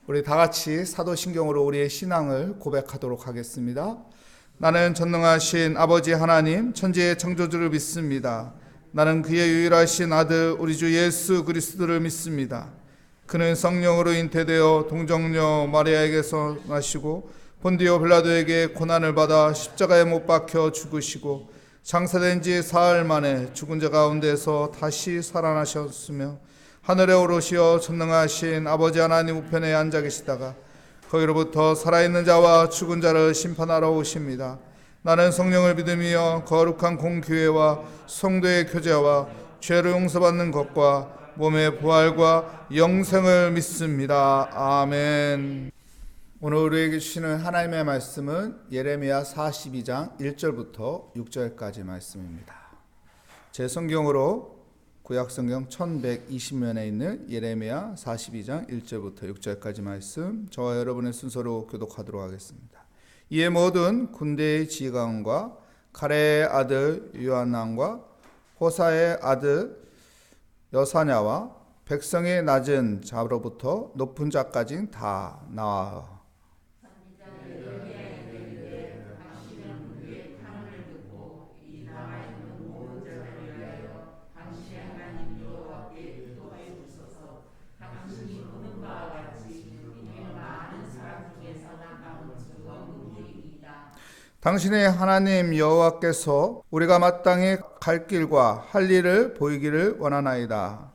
우리 다 같이 사도신경으로 우리의 신앙을 고백하도록 하겠습니다. 나는 전능하신 아버지 하나님 천지의 창조주를 믿습니다. 나는 그의 유일하신 아들 우리 주 예수 그리스도를 믿습니다. 그는 성령으로 잉태되어 동정녀 마리아에게서 나시고 본디오 빌라도에게 고난을 받아 십자가에 못 박혀 죽으시고 장사된 지 사흘 만에 죽은 자 가운데서 다시 살아나셨으며 하늘에 오르시어 전능하신 아버지 하나님 우편에 앉아 계시다가 거기로부터 살아있는 자와 죽은 자를 심판하러 오십니다. 나는 성령을 믿으며 거룩한 공교회와 성도의 교제와 죄를 용서받는 것과 몸의 부활과 영생을 믿습니다. 아멘. 오늘 우리에게 주시는 하나님의 말씀은 예레미야 42장 1절부터 6절까지 말씀입니다. 제 성경으로 구약성경 1120면에 있는 예레미야 42장 1절부터 6절까지 말씀, 저와 여러분의 순서로 교독하도록 하겠습니다. 이에 모든 군대의 지휘관과 가레의 아들 요한난과 호사의 아들 여사냐와 백성의 낮은 자로부터 높은 자까지 다 나와 당신의 하나님 여호와께서 우리가 마땅히 갈 길과 할 일을 보이기를 원하나이다.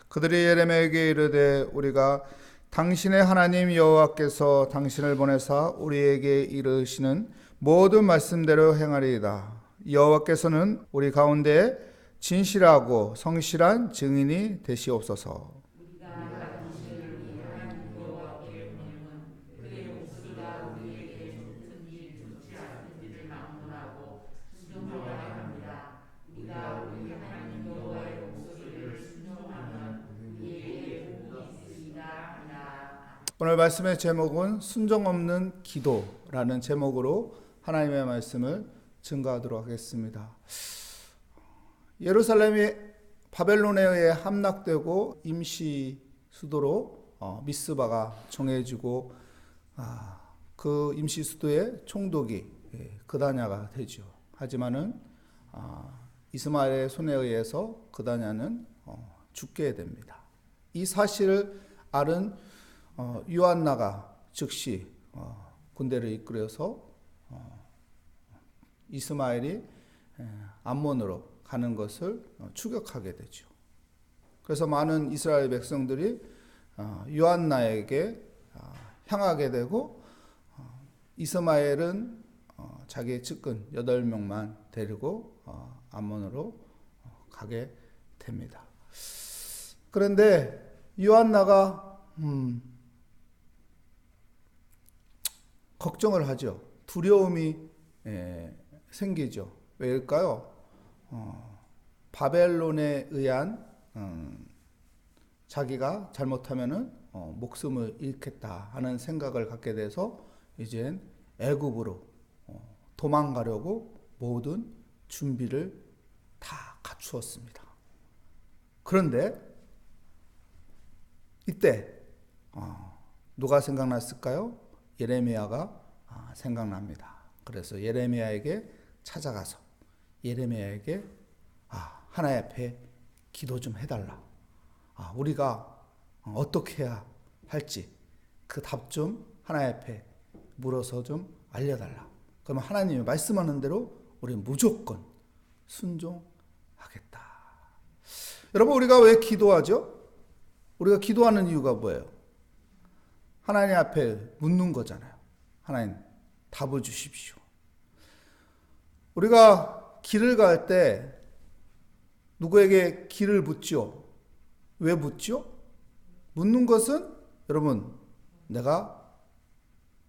그들이 예레미야에게 이르되 우리가 당신의 하나님 여호와께서 당신을 보내사 우리에게 이르시는 모든 말씀대로 행하리이다. 여호와께서는 우리 가운데 진실하고 성실한 증인이 되시옵소서. 오늘 말씀의 제목은 순종 없는 기도라는 제목으로 하나님의 말씀을 증거하도록 하겠습니다. 예루살렘이 바벨론에 의해 함락되고 임시 수도로 미스바가 정해지고 그 임시 수도의 총독이 그다냐가 되죠. 하지만은 이스마엘의 손에 의해서 그다냐는 죽게 됩니다. 이 사실을 알은 요한나가 즉시 군대를 이끌어서 이스마엘이 암몬으로 가는 것을 추격하게 되죠. 그래서 많은 이스라엘 백성들이 요한나에게 향하게 되고 이스마엘은 자기의 측근 8명만 데리고 암몬으로 가게 됩니다. 그런데 요한나가 걱정을 하죠. 두려움이 생기죠. 왜일까요? 바벨론에 의한 자기가 잘못하면은 목숨을 잃겠다 하는 생각을 갖게 돼서 이젠 애굽으로 도망가려고 모든 준비를 다 갖추었습니다. 그런데 이때 누가 생각났을까요? 예레미야가 생각납니다. 그래서 예레미야에게 찾아가서 예레미야에게 하나님 앞에 기도 좀 해달라. 우리가 어떻게 해야 할지 그 답 좀 하나님 앞에 물어서 좀 알려달라. 그러면 하나님이 말씀하는 대로 우리는 무조건 순종하겠다. 여러분, 우리가 왜 기도하죠? 우리가 기도하는 이유가 뭐예요? 하나님 앞에 묻는 거잖아요. 하나님, 답을 주십시오. 우리가 길을 갈 때 누구에게 길을 묻죠? 왜 묻죠? 묻는 것은 여러분, 내가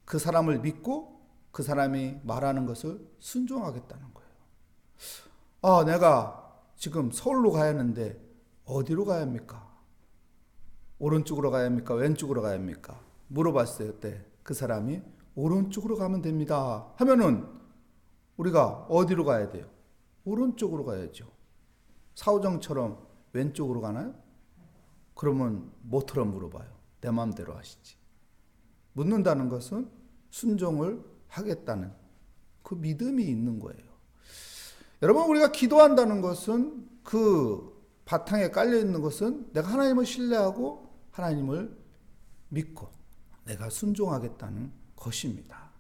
그 사람을 믿고 그 사람이 말하는 것을 순종하겠다는 거예요. 내가 지금 서울로 가야 하는데 어디로 가야 합니까? 오른쪽으로 가야 합니까? 왼쪽으로 가야 합니까? 물어봤을 때 그 사람이 오른쪽으로 가면 됩니다 하면은 우리가 어디로 가야 돼요? 오른쪽으로 가야죠. 사오정처럼 왼쪽으로 가나요? 그러면 뭐처럼 물어봐요? 내 마음대로 하시지. 묻는다는 것은 순종을 하겠다는 그 믿음이 있는 거예요. 여러분, 우리가 기도한다는 것은 그 바탕에 깔려 있는 것은 내가 하나님을 신뢰하고 하나님을 믿고 내가 순종하겠다는 것입니다.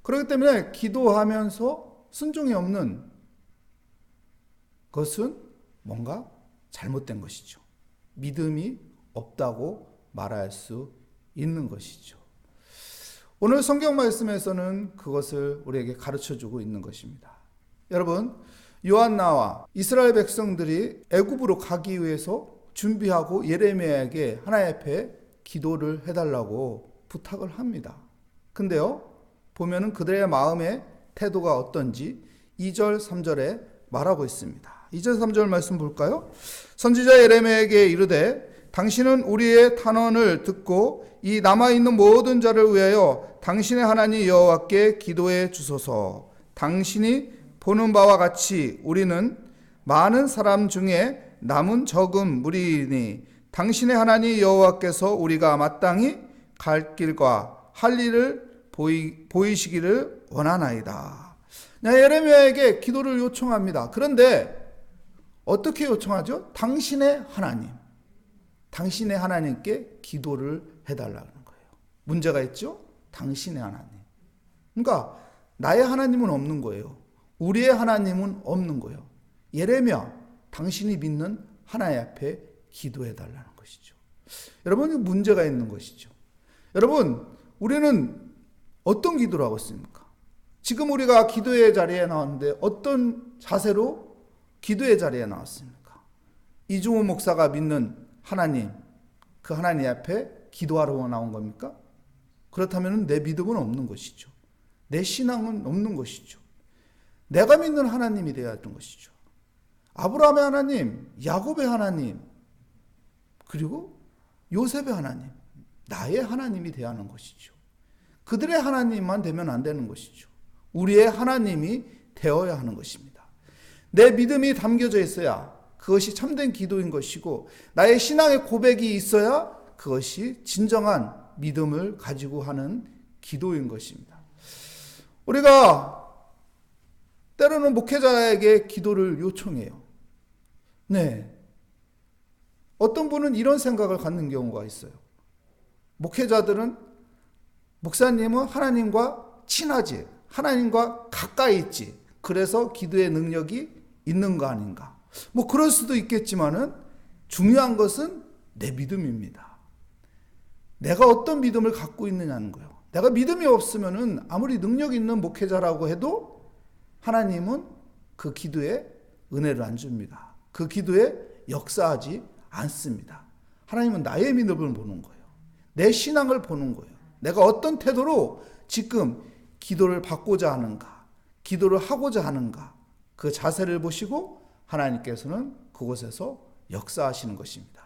그렇기 때문에 기도하면서 순종이 없는 것은 뭔가 잘못된 것이죠. 믿음이 없다고 말할 수 있는 것이죠. 오늘 성경 말씀에서는 그것을 우리에게 가르쳐주고 있는 것입니다. 여러분, 요한나와 이스라엘 백성들이 애굽으로 가기 위해서 준비하고 예레미야에게 하나님 앞에 기도를 해달라고 부탁을 합니다. 근데요, 보면은 그들의 마음의 태도가 어떤지 2절, 3절에 말하고 있습니다. 2절, 3절 말씀 볼까요? 선지자 예레미야에게 이르되 당신은 우리의 탄원을 듣고 이 남아있는 모든 자를 위하여 당신의 하나님 여호와께 기도해 주소서. 당신이 보는 바와 같이 우리는 많은 사람 중에 남은 적은 무리이니 당신의 하나님 여호와께서 우리가 마땅히 갈 길과 할 일을 보이시기를 원하나이다. 예레미야에게 기도를 요청합니다. 그런데 어떻게 요청하죠? 당신의 하나님께 기도를 해달라는 거예요. 문제가 있죠? 당신의 하나님. 그러니까 나의 하나님은 없는 거예요. 우리의 하나님은 없는 거예요. 예레미야, 당신이 믿는 하나님 앞에 기도해달라는 것이죠. 여러분, 문제가 있는 것이죠. 여러분, 우리는 어떤 기도를 하고 있습니까? 지금 우리가 기도의 자리에 나왔는데 어떤 자세로 기도의 자리에 나왔습니까? 이중호 목사가 믿는 하나님, 그 하나님 앞에 기도하러 나온 겁니까? 그렇다면 내 믿음은 없는 것이죠. 내 신앙은 없는 것이죠. 내가 믿는 하나님이 되어야 하는 것이죠. 아브라함의 하나님, 야곱의 하나님, 그리고 요셉의 하나님, 나의 하나님이 되어야 하는 것이죠. 그들의 하나님만 되면 안 되는 것이죠. 우리의 하나님이 되어야 하는 것입니다. 내 믿음이 담겨져 있어야 그것이 참된 기도인 것이고, 나의 신앙의 고백이 있어야 그것이 진정한 믿음을 가지고 하는 기도인 것입니다. 우리가 때로는 목회자에게 기도를 요청해요. 네. 어떤 분은 이런 생각을 갖는 경우가 있어요. 목회자들은, 목사님은 하나님과 친하지, 하나님과 가까이 있지, 그래서 기도의 능력이 있는 거 아닌가. 뭐 그럴 수도 있겠지만은 중요한 것은 내 믿음입니다. 내가 어떤 믿음을 갖고 있느냐는 거예요. 내가 믿음이 없으면은 아무리 능력 있는 목회자라고 해도 하나님은 그 기도에 은혜를 안 줍니다. 그 기도에 역사하지 않습니다. 하나님은 나의 믿음을 보는 거예요. 내 신앙을 보는 거예요. 내가 어떤 태도로 지금 기도를 받고자 하는가, 기도를 하고자 하는가, 그 자세를 보시고 하나님께서는 그곳에서 역사하시는 것입니다.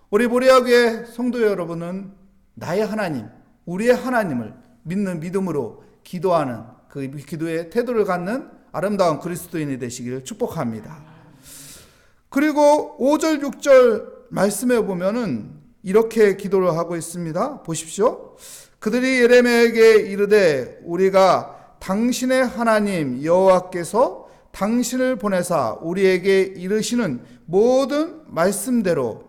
우리 모리아교회 성도 여러분은 나의 하나님, 우리의 하나님을 믿는 믿음으로 기도하는 그 기도의 태도를 갖는 아름다운 그리스도인이 되시기를 축복합니다. 그리고 5절, 6절 말씀에 보면은 이렇게 기도를 하고 있습니다. 보십시오. 그들이 예레미야에게 이르되 우리가 당신의 하나님 여호와께서 당신을 보내사 우리에게 이르시는 모든 말씀대로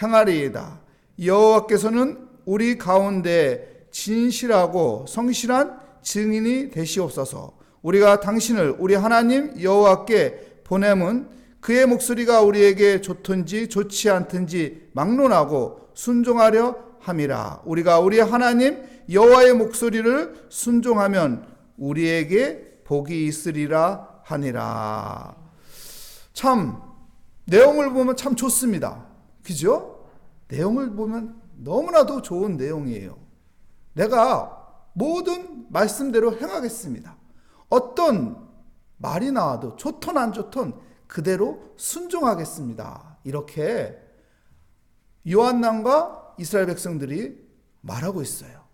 행하리이다. 여호와께서는 우리 가운데 진실하고 성실한 증인이 되시옵소서. 우리가 당신을 우리 하나님 여호와께 보냄은 그의 목소리가 우리에게 좋든지 좋지 않든지 막론하고 순종하려 함이라. 우리가 우리 하나님 여호와의 목소리를 순종하면 우리에게 복이 있으리라 하니라. 참 내용을 보면 참 좋습니다. 그죠? 내용을 보면 너무나도 좋은 내용이에요. 내가 모든 말씀대로 행하겠습니다. 어떤 말이 나와도 좋든 안 좋든 그대로 순종하겠습니다. 이렇게 요한왕과 이스라엘 백성들이 말하고 있어요.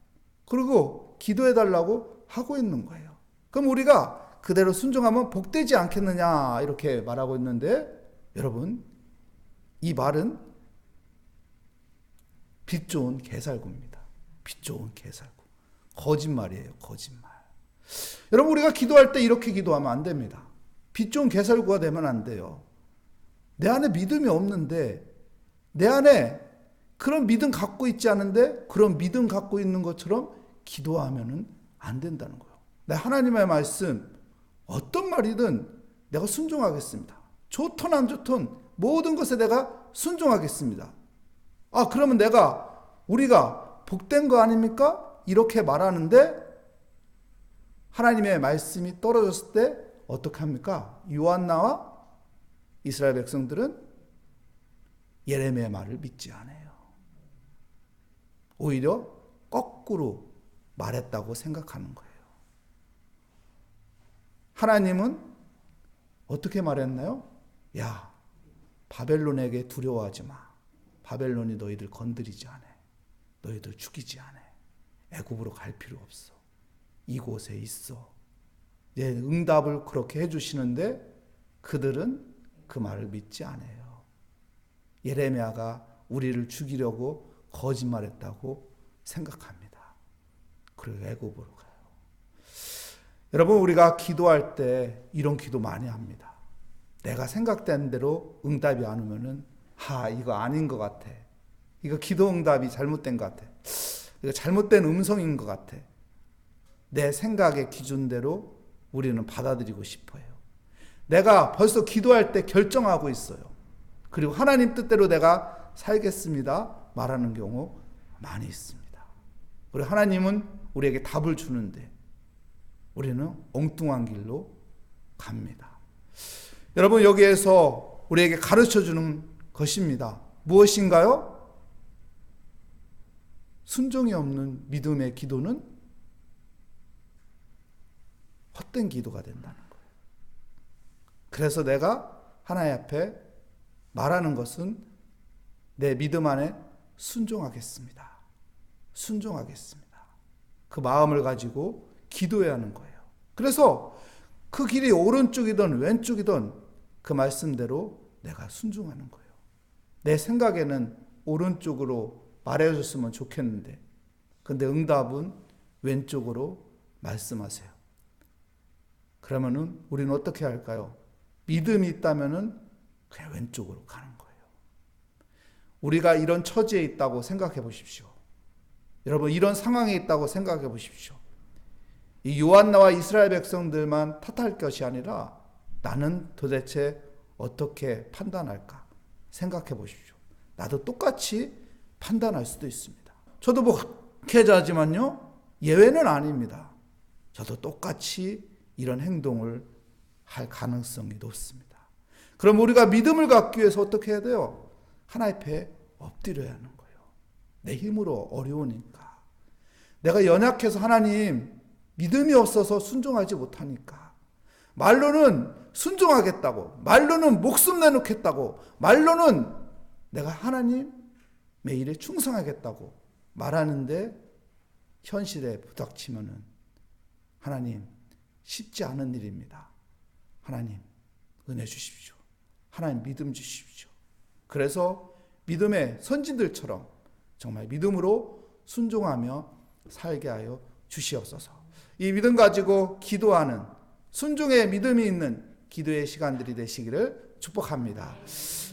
그리고 기도해달라고 하고 있는 거예요. 그럼 우리가 그대로 순종하면 복되지 않겠느냐 이렇게 말하고 있는데, 여러분, 이 말은 빛 좋은 개살구입니다. 빛 좋은 개살구. 거짓말이에요. 거짓말. 여러분, 우리가 기도할 때 이렇게 기도하면 안 됩니다. 빛 좋은 개살구가 되면 안 돼요. 내 안에 믿음이 없는데, 내 안에 그런 믿음 갖고 있지 않은데 그런 믿음 갖고 있는 것처럼 기도하면 안 된다는 거예요. 내 하나님의 말씀 어떤 말이든 내가 순종하겠습니다. 좋든 안 좋든 모든 것에 내가 순종하겠습니다. 그러면 우리가 복된 거 아닙니까? 이렇게 말하는데, 하나님의 말씀이 떨어졌을 때 어떻게 합니까? 요한나와 이스라엘 백성들은 예레미야의 말을 믿지 않아요. 오히려 거꾸로 말했다고 생각하는 거예요. 하나님은 어떻게 말했나요? 야, 바벨론에게 두려워하지 마. 바벨론이 너희들 건드리지 않아. 너희들 죽이지 않아. 애굽으로 갈 필요 없어. 이곳에 있어. 예, 응답을 그렇게 해주시는데 그들은 그 말을 믿지 않아요. 예레미야가 우리를 죽이려고 거짓말했다고 생각합니다. 그리고 애굽으로 가요. 여러분, 우리가 기도할 때 이런 기도 많이 합니다. 내가 생각된 대로 응답이 안 오면은 이거 아닌 것 같아. 이거 기도 응답이 잘못된 것 같아. 이거 잘못된 음성인 것 같아. 내 생각의 기준대로 우리는 받아들이고 싶어요. 내가 벌써 기도할 때 결정하고 있어요. 그리고 하나님 뜻대로 내가 살겠습니다 말하는 경우 많이 있습니다. 그리고 하나님은 우리에게 답을 주는데 우리는 엉뚱한 길로 갑니다. 여러분, 여기에서 우리에게 가르쳐주는 것입니다. 무엇인가요? 순종이 없는 믿음의 기도는 헛된 기도가 된다는 거예요. 그래서 내가 하나님 앞에 말하는 것은 내 믿음 안에 순종하겠습니다. 순종하겠습니다. 그 마음을 가지고 기도해야 하는 거예요. 그래서 그 길이 오른쪽이든 왼쪽이든 그 말씀대로 내가 순종하는 거예요. 내 생각에는 오른쪽으로 말해줬으면 좋겠는데, 근데 응답은 왼쪽으로 말씀하세요. 그러면은 우리는 어떻게 할까요? 믿음이 있다면은 그냥 왼쪽으로 가는 거예요. 우리가 이런 처지에 있다고 생각해 보십시오. 여러분, 이런 상황에 있다고 생각해 보십시오. 이 요한나와 이스라엘 백성들만 탓할 것이 아니라 나는 도대체 어떻게 판단할까 생각해 보십시오. 나도 똑같이 판단할 수도 있습니다. 저도 목회자지만요, 예외는 아닙니다. 저도 똑같이 이런 행동을 할 가능성이 높습니다. 그럼 우리가 믿음을 갖기 위해서 어떻게 해야 돼요? 하나님 앞에 엎드려야 하는 거예요. 내 힘으로 어려우니까. 내가 연약해서 하나님 믿음이 없어서 순종하지 못하니까. 말로는 순종하겠다고, 말로는 목숨 내놓겠다고, 말로는 내가 하나님의 일에 충성하겠다고 말하는데 현실에 부닥치면은 하나님, 쉽지 않은 일입니다. 하나님, 은혜 주십시오. 하나님, 믿음 주십시오. 그래서 믿음의 선진들처럼 정말 믿음으로 순종하며 살게 하여 주시옵소서. 이 믿음 가지고 기도하는, 순종의 믿음이 있는 기도의 시간들이 되시기를 축복합니다.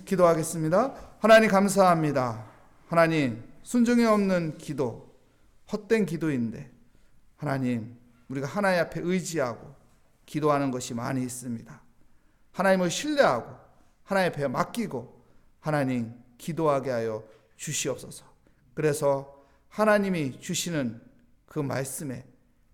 기도하겠습니다. 하나님, 감사합니다. 하나님, 순종이 없는 기도, 헛된 기도인데 하나님, 우리가 하나님 앞에 의지하고 기도하는 것이 많이 있습니다. 하나님을 신뢰하고 하나님 앞에 맡기고 하나님 기도하게 하여 주시옵소서. 그래서 하나님이 주시는 그 말씀에,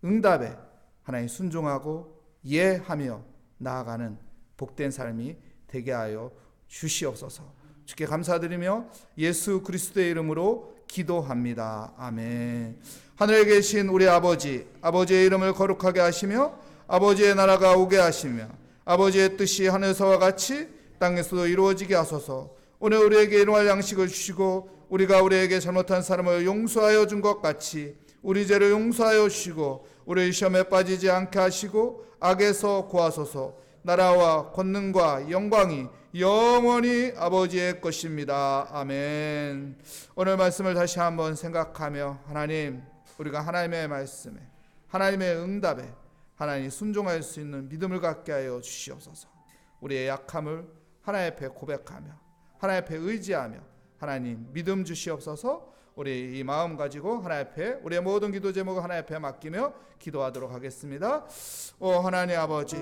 응답에 하나님 순종하고 예하며 나아가는 복된 삶이 되게 하여 주시옵소서. 주께 감사드리며 예수 그리스도의 이름으로 기도합니다. 아멘. 하늘에 계신 우리 아버지, 아버지의 이름을 거룩하게 하시며 아버지의 나라가 오게 하시며 아버지의 뜻이 하늘에서와 같이 땅에서도 이루어지게 하소서. 오늘 우리에게 일용할 양식을 주시고 우리가 우리에게 잘못한 사람을 용서하여 준 것 같이 우리 죄를 용서하여 주시고 우리 시험에 빠지지 않게 하시고 악에서 구하소서. 나라와 권능과 영광이 영원히 아버지의 것입니다. 아멘. 오늘 말씀을 다시 한번 생각하며 하나님, 우리가 하나님의 말씀에, 하나님의 응답에 하나님 순종할 수 있는 믿음을 갖게 하여 주시옵소서. 우리의 약함을 하나님 앞에 고백하며 하나님 앞에 의지하며 하나님 믿음 주시옵소서. 우리 이 마음 가지고 하나님 앞에 우리의 모든 기도 제목을 하나님 앞에 맡기며 기도하도록 하겠습니다. 오 하나님 아버지,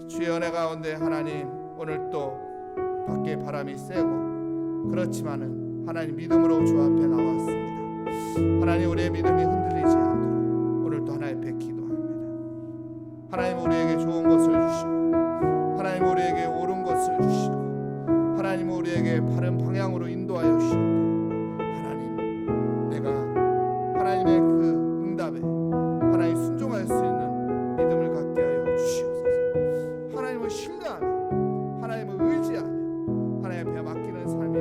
주의 은혜 가운데 하나님 오늘 또 밖에 바람이 세고 그렇지만은 하나님 믿음으로 주 앞에 나왔습니다. 하나님 우리의 믿음이 흔들리지 않도록 오늘 또 하나님 앞에 기도합니다. 하나님 우리에게 좋은 것을 주시고 하나님 우리에게 옳은 것을 주시고 하나님 우리에게 바른 방향으로 인도하여 주시는데 하나님 내가 하나님의 그 응답에 하나님 순종할 수 있는 믿음을 갖게 하여 주시옵소서. 하나님을 신뢰하며 하나님을 의지하며 하나님 앞에 맡기는 삶이